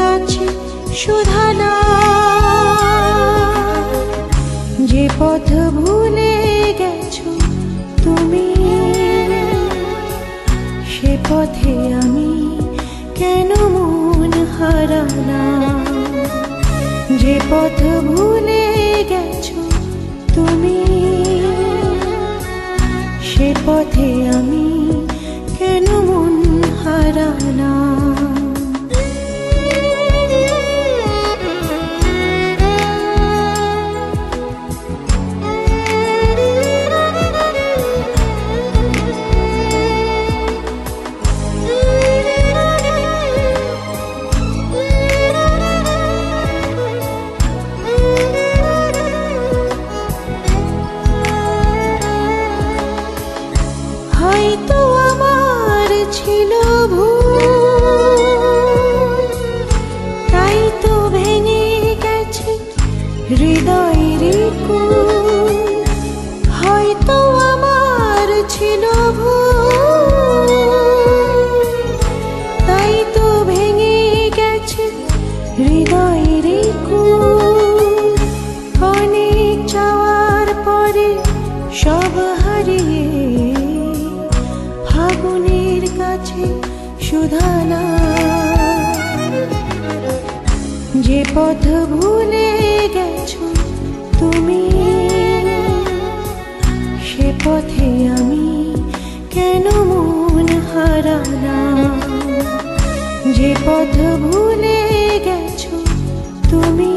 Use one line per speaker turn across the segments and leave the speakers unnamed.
কাছে শুধানা, যে পথ ভুলে গেছো তুমি, সে পথে আমি কেন মন হারানা। যে পথ ভুলে গেছো তুমি, সে পথে আমি কেন মন হারানা। হয়তো আমার ছিল ভুল, তাই তো ভেঙে গেছে হৃদয়ের কুল। হয়তো আমার ছিল ভুল, তাই তো ভেঙে গেছে হৃদয়ের কুল। অনেক চাওয়ার পরে সব হারিয়ে ফাগুনের কাছে শুধানা, যে পথ ভুলে গেছো তুমি, সে পথে আমি কেন মন হারানা। যে পথ ভুলে গেছো তুমি,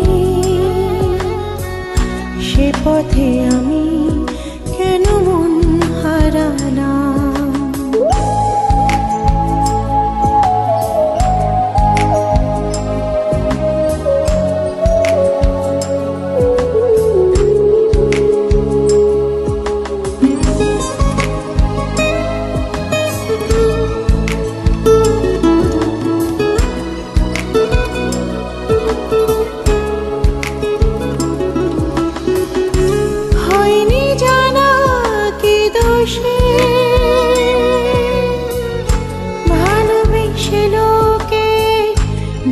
সে পথে আমি কেন মন হারানা। ভালোবেসে লোকে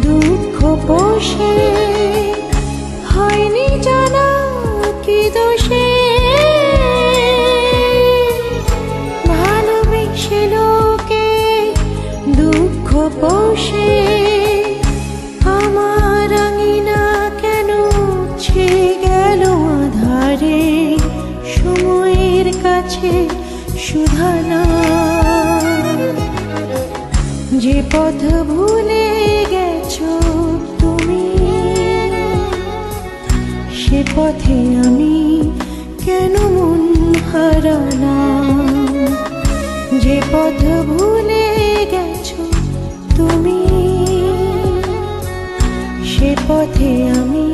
দুঃখ পোষে, হয়নি জানা কি দোষে। ভালোবেসে লোকে দুঃখ পোষে, আমার আঙিনা কেন ছে গেল আধারে। সময়ের কাছে শুধানা, যে পথ ভুলে গেছো তুমি, সে পথে আমি কেন মন হারানা। যে পথ ভুলে গেছো তুমি, সে পথে আমি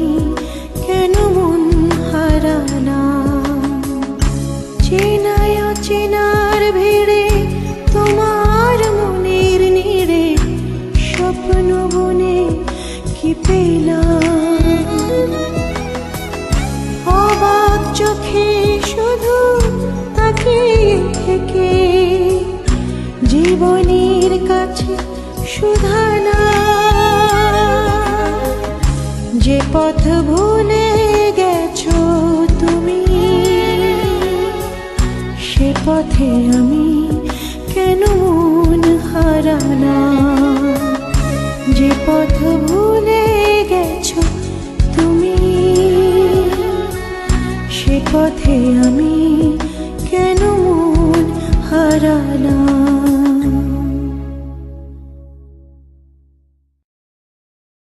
কেন মন হারানা। চেনায় অচেনার ভিড়ে তোমার মনের নিড়ে স্বপ্ন বনে কি পেলাম। অবাক চোখে শুধু তাকিয়ে থেকে জীবনের কাছে শুধানা, যে পথ ভুলে গেছো তুমি, সে পথে আমি কেন মন হারানা। যে পথ ভুলে গেছো তুমি, সে পথে আমি কেন মন হারানা।